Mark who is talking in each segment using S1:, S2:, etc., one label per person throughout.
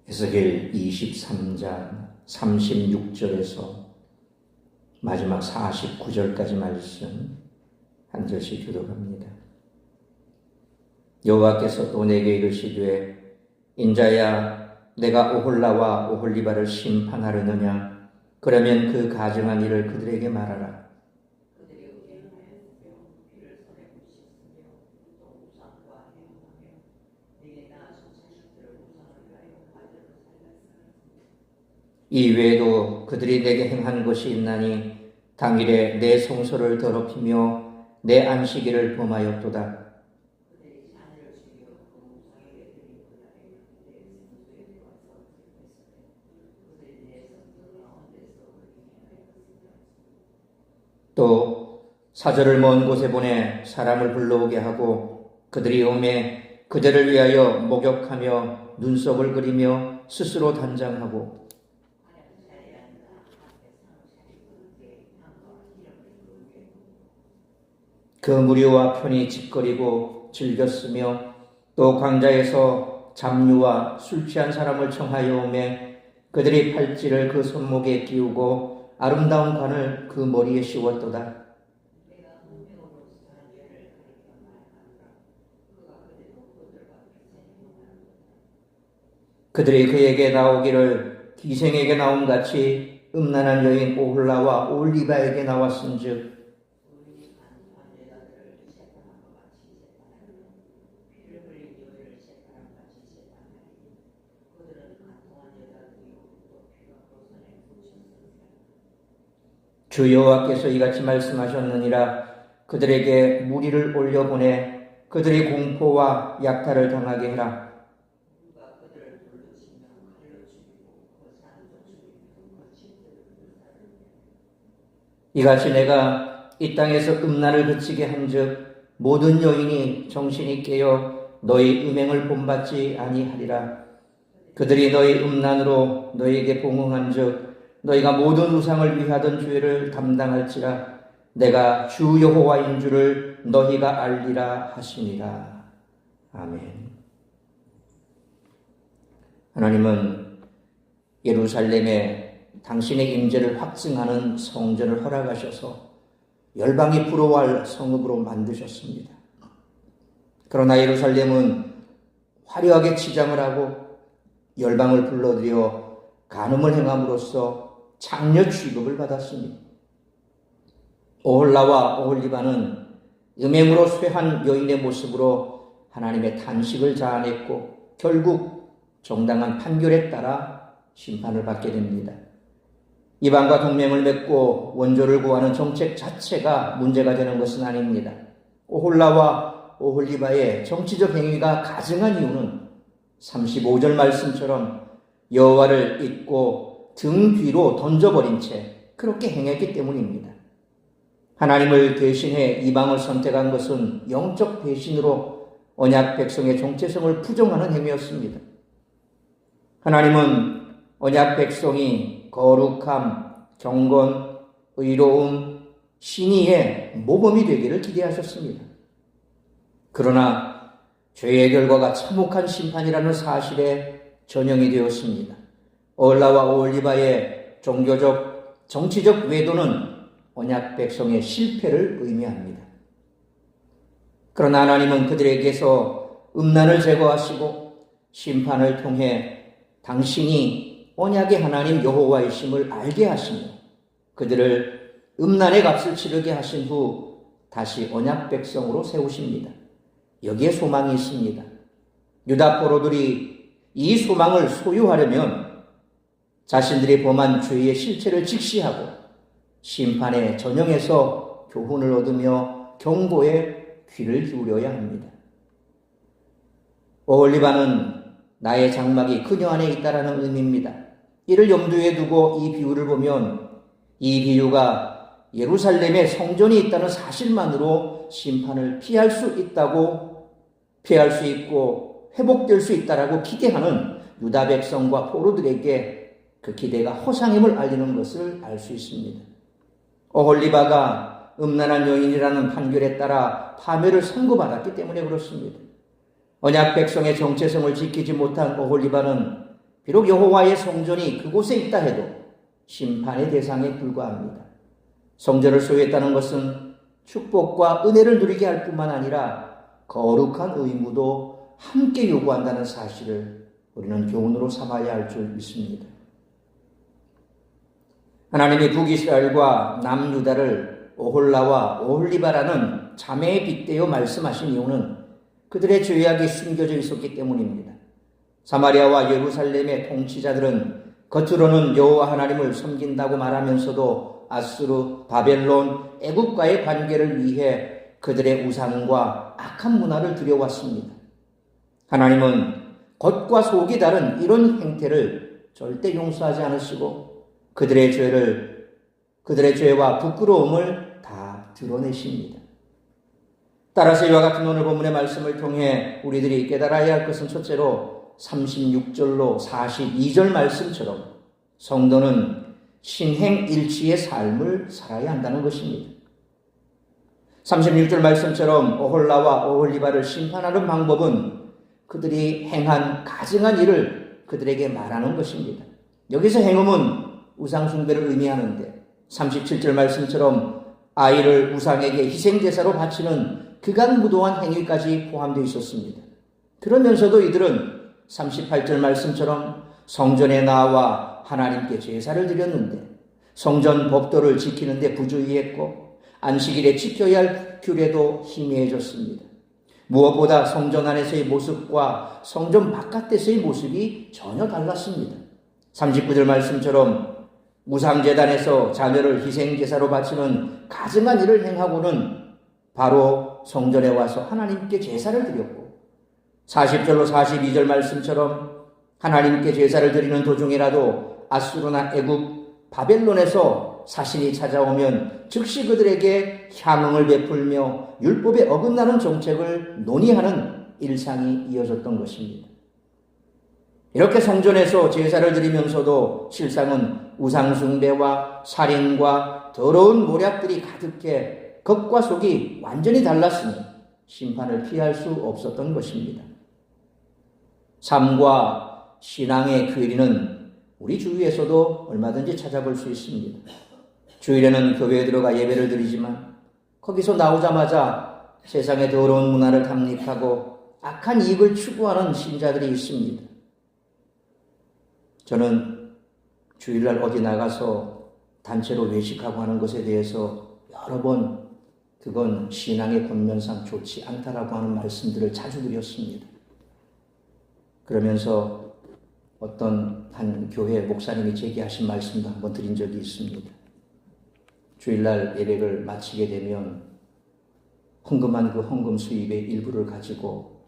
S1: 에스겔 23장 36절에서 마지막 49절까지 말씀 한 절씩 교독합니다. 여호와께서 또 내게 이르시되 인자야 내가 오홀라와 오홀리바를 심판하려느냐? 그러면 그 가증한 일을 그들에게 말하라. 이 외에도 그들이 내게 행한 것이 있나니 당일에 내 성소를 더럽히며 내 안식일을 범하였도다. 또 사절을 먼 곳에 보내 사람을 불러오게 하고 그들이 오매 그들을 위하여 목욕하며 눈썹을 그리며 스스로 단장하고 그 무리와 편히 짓거리고 즐겼으며 또 광자에서 잡류와 술 취한 사람을 청하여 오매 그들이 팔찌를 그 손목에 끼우고 아름다운 관을 그 머리에 씌웠도다. 그들이 그에게 나오기를 기생에게 나온 같이 음란한 여인 오홀라와 오홀리바에게 나왔은즉 주 여호와께서 이같이 말씀하셨느니라. 그들에게 무리를 올려보내 그들이 공포와 약탈을 당하게 해라. 이같이 내가 이 땅에서 음란을 그치게 한즉 모든 여인이 정신이 깨어 너희 음행을 본받지 아니하리라. 그들이 너희 음란으로 너희에게 봉응한즉 너희가 모든 우상을 위하던 죄를 담당할지라. 내가 주 여호와인 줄을 너희가 알리라 하시니라. 아멘. 하나님은 예루살렘에 당신의 임재를 확증하는 성전을 허락하셔서 열방이 부러워할 성읍으로 만드셨습니다. 그러나 예루살렘은 화려하게 치장을 하고 열방을 불러들여 간음을 행함으로써 장려 취급을 받았습니다. 오홀라와 오홀리바는 음행으로 쇠한 여인의 모습으로 하나님의 탄식을 자아냈고 결국 정당한 판결에 따라 심판을 받게 됩니다. 이방과 동맹을 맺고 원조를 구하는 정책 자체가 문제가 되는 것은 아닙니다. 오홀라와 오홀리바의 정치적 행위가 가증한 이유는 35절 말씀처럼 여호와를 잊고 등 뒤로 던져버린 채 그렇게 행했기 때문입니다. 하나님을 대신해 이방을 선택한 것은 영적 배신으로 언약 백성의 정체성을 부정하는 행위였습니다. 하나님은 언약 백성이 거룩함, 경건, 의로움, 신의의 모범이 되기를 기대하셨습니다. 그러나 죄의 결과가 참혹한 심판이라는 사실에 전형이 되었습니다. 오홀라와 오홀리바의 종교적, 정치적 외도는 언약 백성의 실패를 의미합니다. 그러나 하나님은 그들에게서 음란을 제거하시고 심판을 통해 당신이 언약의 하나님 여호와이심을 알게 하시며 그들을 음란의 값을 치르게 하신 후 다시 언약 백성으로 세우십니다. 여기에 소망이 있습니다. 유다 포로들이 이 소망을 소유하려면 자신들이 범한 죄의 실체를 직시하고 심판의 전형에서 교훈을 얻으며 경고에 귀를 기울여야 합니다. 오홀리바는 나의 장막이 그녀 안에 있다라는 의미입니다. 이를 염두에 두고 이 비유를 보면 이 비유가 예루살렘에 성전이 있다는 사실만으로 심판을 피할 수 있고 회복될 수 있다라고 기대하는 유다 백성과 포로들에게 그 기대가 허상임을 알리는 것을 알 수 있습니다. 오홀리바가 음란한 여인이라는 판결에 따라 파멸을 선고받았기 때문에 그렇습니다. 언약 백성의 정체성을 지키지 못한 오홀리바는 비록 여호와의 성전이 그곳에 있다 해도 심판의 대상에 불과합니다. 성전을 소유했다는 것은 축복과 은혜를 누리게 할 뿐만 아니라 거룩한 의무도 함께 요구한다는 사실을 우리는 교훈으로 삼아야 할 줄 믿습니다. 하나님이 북이스라엘과 남유다를 오홀라와 오홀리바라는 자매에 빗대어 말씀하신 이유는 그들의 죄악이 숨겨져 있었기 때문입니다. 사마리아와 예루살렘의 통치자들은 겉으로는 여호와 하나님을 섬긴다고 말하면서도 아수르, 바벨론, 애국과의 관계를 위해 그들의 우상과 악한 문화를 들여왔습니다. 하나님은 겉과 속이 다른 이런 행태를 절대 용서하지 않으시고 그들의 죄와 부끄러움을 다 드러내십니다. 따라서 이와 같은 오늘 본문의 말씀을 통해 우리들이 깨달아야 할 것은 첫째로 36절로 42절 말씀처럼 성도는 신행일치의 삶을 살아야 한다는 것입니다. 36절 말씀처럼 오홀라와 오홀리바를 심판하는 방법은 그들이 행한 가증한 일을 그들에게 말하는 것입니다. 여기서 행음은 우상숭배를 의미하는데 37절 말씀처럼 아이를 우상에게 희생제사로 바치는 극악무도한 행위까지 포함되어 있었습니다. 그러면서도 이들은 38절 말씀처럼 성전에 나와 하나님께 제사를 드렸는데 성전 법도를 지키는데 부주의했고 안식일에 지켜야 할 규례도 희미해졌습니다. 무엇보다 성전 안에서의 모습과 성전 바깥에서의 모습이 전혀 달랐습니다. 39절 말씀처럼 우상제단에서 자녀를 희생제사로 바치는 가증한 일을 행하고는 바로 성전에 와서 하나님께 제사를 드렸고 40절로 42절 말씀처럼 하나님께 제사를 드리는 도중이라도 아수르나 애국, 바벨론에서 사신이 찾아오면 즉시 그들에게 향응을 베풀며 율법에 어긋나는 정책을 논의하는 일상이 이어졌던 것입니다. 이렇게 성전에서 제사를 드리면서도 실상은 우상숭배와 살인과 더러운 모략들이 가득해 겉과 속이 완전히 달랐으니 심판을 피할 수 없었던 것입니다. 삶과 신앙의 괴리는 우리 주위에서도 얼마든지 찾아볼 수 있습니다. 주일에는 교회에 들어가 예배를 드리지만 거기서 나오자마자 세상의 더러운 문화를 담립하고 악한 이익을 추구하는 신자들이 있습니다. 저는 주일날 어디 나가서 단체로 외식하고 하는 것에 대해서 여러 번 그건 신앙의 권면상 좋지 않다라고 하는 말씀들을 자주 드렸습니다. 그러면서 어떤 한 교회 목사님이 제기하신 말씀도 한번 드린 적이 있습니다. 주일날 예배를 마치게 되면 헌금한 그 헌금 수입의 일부를 가지고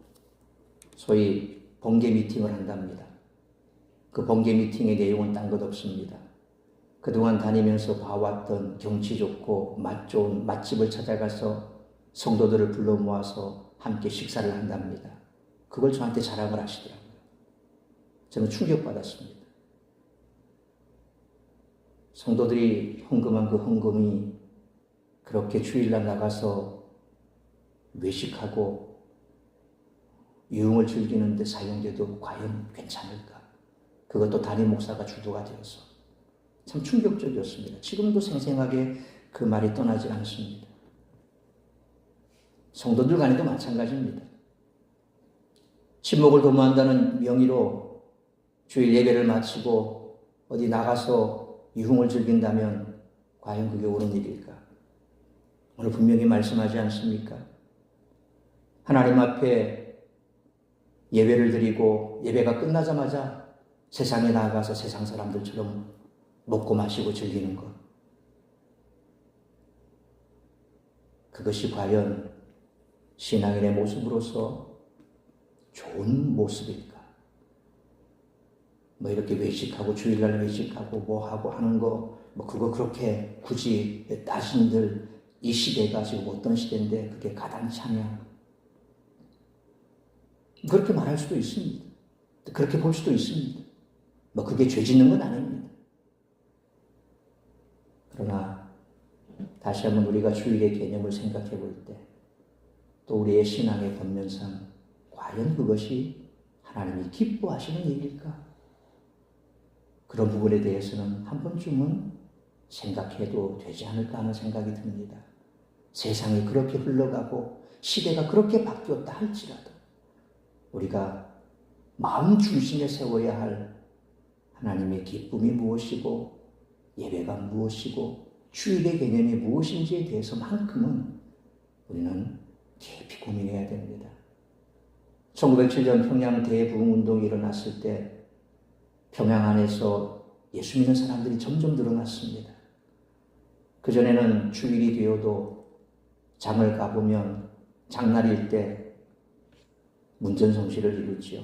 S1: 소위 번개 미팅을 한답니다. 그 번개 미팅의 내용은 딴 것 없습니다. 그동안 다니면서 봐왔던 경치 좋고 맛 좋은 맛집을 찾아가서 성도들을 불러 모아서 함께 식사를 한답니다. 그걸 저한테 자랑을 하시더라고요. 저는 충격받았습니다. 성도들이 헌금한 그 헌금이 그렇게 주일날 나가서 외식하고 유흥을 즐기는 데 사용돼도 과연 괜찮을까? 그것도 담임 목사가 주도가 되어서 참 충격적이었습니다. 지금도 생생하게 그 말이 떠나지 않습니다. 성도들 간에도 마찬가지입니다. 친목을 도모한다는 명의로 주일 예배를 마치고 어디 나가서 유흥을 즐긴다면 과연 그게 옳은 일일까? 오늘 분명히 말씀하지 않습니까? 하나님 앞에 예배를 드리고 예배가 끝나자마자 세상에 나가서 세상 사람들처럼 먹고 마시고 즐기는 것. 그것이 과연 신앙인의 모습으로서 좋은 모습일까? 뭐 이렇게 외식하고 주일날 외식하고 뭐 하고 하는 거 뭐 그거 그렇게 굳이 따진들 이 시대가 지금 어떤 시대인데 그게 가당차냐? 그렇게 말할 수도 있습니다. 그렇게 볼 수도 있습니다. 뭐 그게 죄 짓는 건 아닙니다. 그러나 다시 한번 우리가 주일의 개념을 생각해 볼 때 또 우리의 신앙의 권면상 과연 그것이 하나님이 기뻐하시는 일일까? 그런 부분에 대해서는 한 번쯤은 생각해도 되지 않을까 하는 생각이 듭니다. 세상이 그렇게 흘러가고 시대가 그렇게 바뀌었다 할지라도 우리가 마음 중심에 세워야 할 하나님의 기쁨이 무엇이고 예배가 무엇이고 주일의 개념이 무엇인지에 대해서만큼은 우리는 깊이 고민해야 됩니다. 1907년 평양 대부흥운동이 일어났을 때 평양 안에서 예수 믿는 사람들이 점점 늘어났습니다. 그전에는 주일이 되어도 장을 가보면 장날일 때 문전성시를 이루지요.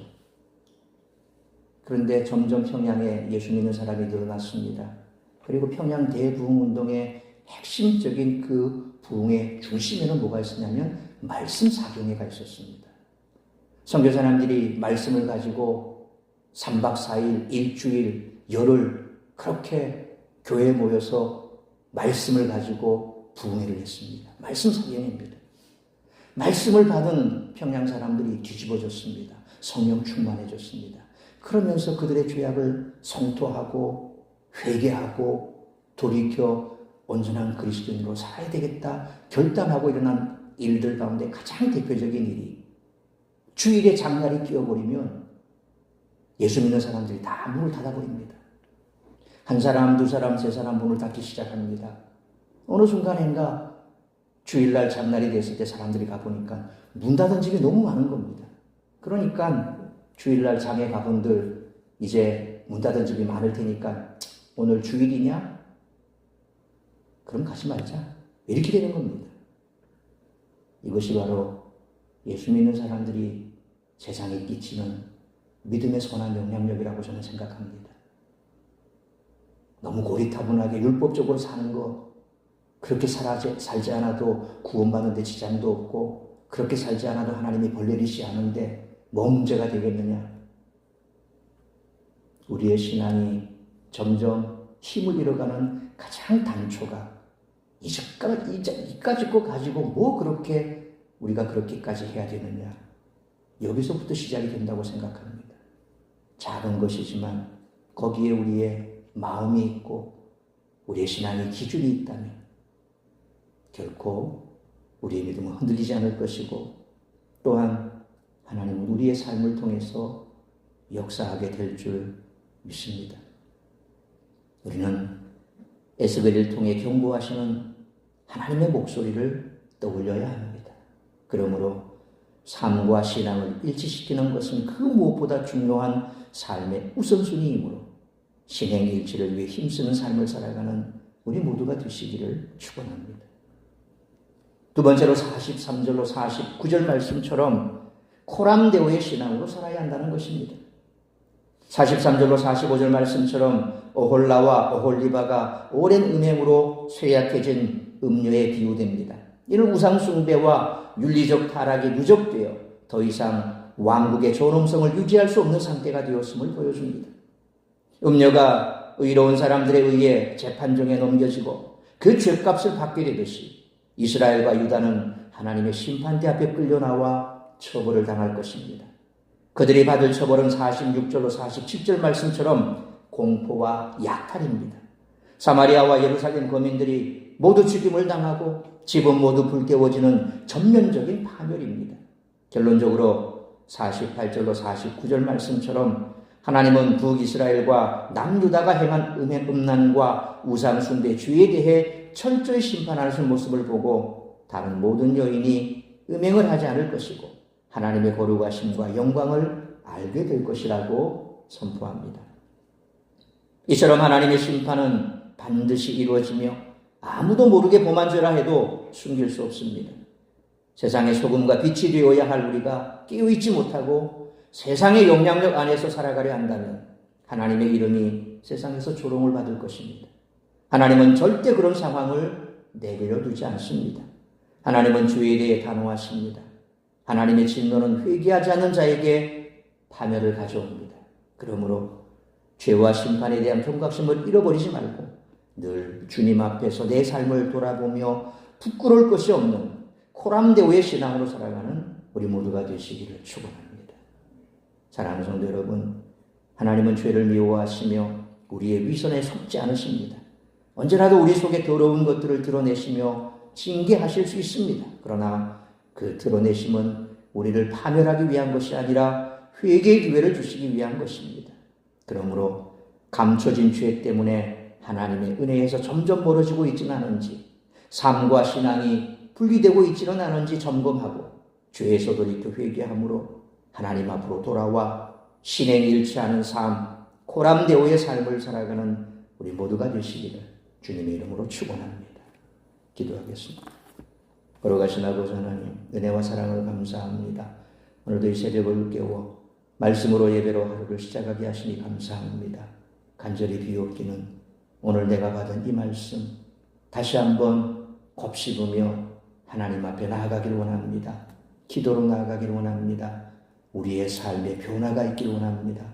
S1: 그런데 점점 평양에 예수 믿는 사람이 늘어났습니다. 그리고 평양 대부흥운동의 핵심적인 그 부흥의 중심에는 뭐가 있었냐면 말씀 사경회가 있었습니다. 선교사님들이 말씀을 가지고 3박 4일, 일주일, 열흘 그렇게 교회에 모여서 말씀을 가지고 부흥회를 했습니다. 말씀 사경회입니다. 말씀을 받은 평양 사람들이 뒤집어졌습니다. 성령 충만해졌습니다. 그러면서 그들의 죄악을 성토하고 회개하고 돌이켜 온전한 그리스도인으로 살아야 되겠다 결단하고 일어난 일들 가운데 가장 대표적인 일이 주일에 장날이 끼어버리면 예수 믿는 사람들이 다 문을 닫아버립니다. 한 사람, 두 사람, 세 사람 문을 닫기 시작합니다. 어느 순간인가 주일날 장날이 됐을 때 사람들이 가보니까 문 닫은 집이 너무 많은 겁니다. 그러니까 주일날 장에 가본들 이제 문 닫은 집이 많을 테니까 오늘 주일이냐? 그럼 가지 말자. 이렇게 되는 겁니다. 이것이 바로 예수 믿는 사람들이 세상에 끼치는 믿음의 선한 영향력이라고 저는 생각합니다. 너무 고리타분하게 율법적으로 사는 거, 그렇게 살지 않아도 구원받는 데 지장도 없고 그렇게 살지 않아도 하나님이 벌 내리시 않은데 뭐 문제가 되겠느냐. 우리의 신앙이 점점 힘을 잃어가는 가장 단초가 이까짓 거 가지고 뭐 그렇게 우리가 그렇게까지 해야 되느냐. 여기서부터 시작이 된다고 생각합니다. 작은 것이지만 거기에 우리의 마음이 있고 우리의 신앙의 기준이 있다면 결코 우리의 믿음은 흔들리지 않을 것이고 또한 하나님은 우리의 삶을 통해서 역사하게 될 줄 믿습니다. 우리는 에스겔을 통해 경고하시는 하나님의 목소리를 떠올려야 합니다. 그러므로 삶과 신앙을 일치시키는 것은 그 무엇보다 중요한 삶의 우선순위이므로 신행일치를 위해 힘쓰는 삶을 살아가는 우리 모두가 되시기를 축원합니다. 두 번째로 43절로 49절 말씀처럼 코람데오의 신앙으로 살아야 한다는 것입니다. 43절로 45절 말씀처럼 오홀라와 오홀리바가 오랜 음행으로 쇠약해진 음료에 비유됩니다. 이는 우상숭배와 윤리적 타락이 누적되어 더 이상 왕국의 존엄성을 유지할 수 없는 상태가 되었음을 보여줍니다. 음료가 의로운 사람들에 의해 재판정에 넘겨지고 그 죗값을 받게 되듯이 이스라엘과 유다는 하나님의 심판대 앞에 끌려나와 처벌을 당할 것입니다. 그들이 받을 처벌은 46절로 47절 말씀처럼 공포와 약탈입니다. 사마리아와 예루살렘 거민들이 모두 죽임을 당하고 집은 모두 불태워지는 전면적인 파멸입니다. 결론적으로 48절로 49절 말씀처럼 하나님은 북이스라엘과 남유다가 행한 음란과 우상숭배 죄에 대해 철저히 심판하는 모습을 보고 다른 모든 여인이 음행을 하지 않을 것이고 하나님의 거룩하심과 영광을 알게 될 것이라고 선포합니다. 이처럼 하나님의 심판은 반드시 이루어지며 아무도 모르게 범한죄라 해도 숨길 수 없습니다. 세상의 소금과 빛이 되어야 할 우리가 깨어있지 못하고 세상의 영향력 안에서 살아가려 한다면 하나님의 이름이 세상에서 조롱을 받을 것입니다. 하나님은 절대 그런 상황을 내버려 두지 않습니다. 하나님은 죄에 대해 단호하십니다. 하나님의 진노는 회개하지 않는 자에게 파멸을 가져옵니다. 그러므로 죄와 심판에 대한 경각심을 잃어버리지 말고 늘 주님 앞에서 내 삶을 돌아보며 부끄러울 것이 없는 코람데오의 신앙으로 살아가는 우리 모두가 되시기를 축원합니다. 사랑하는 성도 여러분, 하나님은 죄를 미워하시며 우리의 위선에 속지 않으십니다. 언제라도 우리 속에 더러운 것들을 드러내시며 징계하실 수 있습니다. 그러나 그 드러내심은 우리를 파멸하기 위한 것이 아니라 회개의 기회를 주시기 위한 것입니다. 그러므로 감춰진 죄 때문에 하나님의 은혜에서 점점 멀어지고 있지는 않은지, 삶과 신앙이 분리되고 있지는 않은지 점검하고 죄에서 돌이켜 회개함으로 하나님 앞으로 돌아와 신행이 잃지 않은 삶, 코람데오의 삶을 살아가는 우리 모두가 되시기를 주님의 이름으로 축원합니다. 기도하겠습니다. 걸어가신 아버지 하나님, 은혜와 사랑을 감사합니다. 오늘도 이 새벽을 깨워 말씀으로 예배로 하루를 시작하게 하시니 감사합니다. 간절히 비옵기는 오늘 내가 받은 이 말씀 다시 한번 곱씹으며 하나님 앞에 나아가길 원합니다. 기도로 나아가길 원합니다. 우리의 삶에 변화가 있길 원합니다.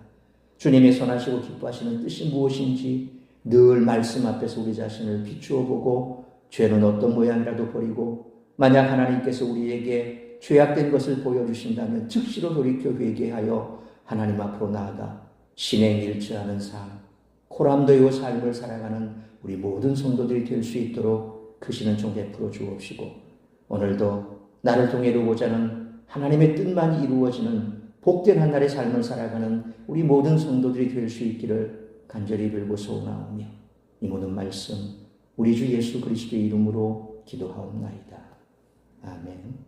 S1: 주님의 선하시고 기뻐하시는 뜻이 무엇인지 늘 말씀 앞에서 우리 자신을 비추어 보고 죄는 어떤 모양이라도 버리고 만약 하나님께서 우리에게 죄악된 것을 보여주신다면 즉시로 돌이켜 회개하여 하나님 앞으로 나아가 신행 잃지 않은 삶, 코람도의 삶을 살아가는 우리 모든 성도들이 될 수 있도록 크시는 종 베풀어 주옵시고 오늘도 나를 통해 이루고자 하는 하나님의 뜻만 이루어지는 복된 한 날의 삶을 살아가는 우리 모든 성도들이 될 수 있기를 간절히 빌고 소원하오며 이 모든 말씀 우리 주 예수 그리스도의 이름으로 기도하옵나이다. 아멘.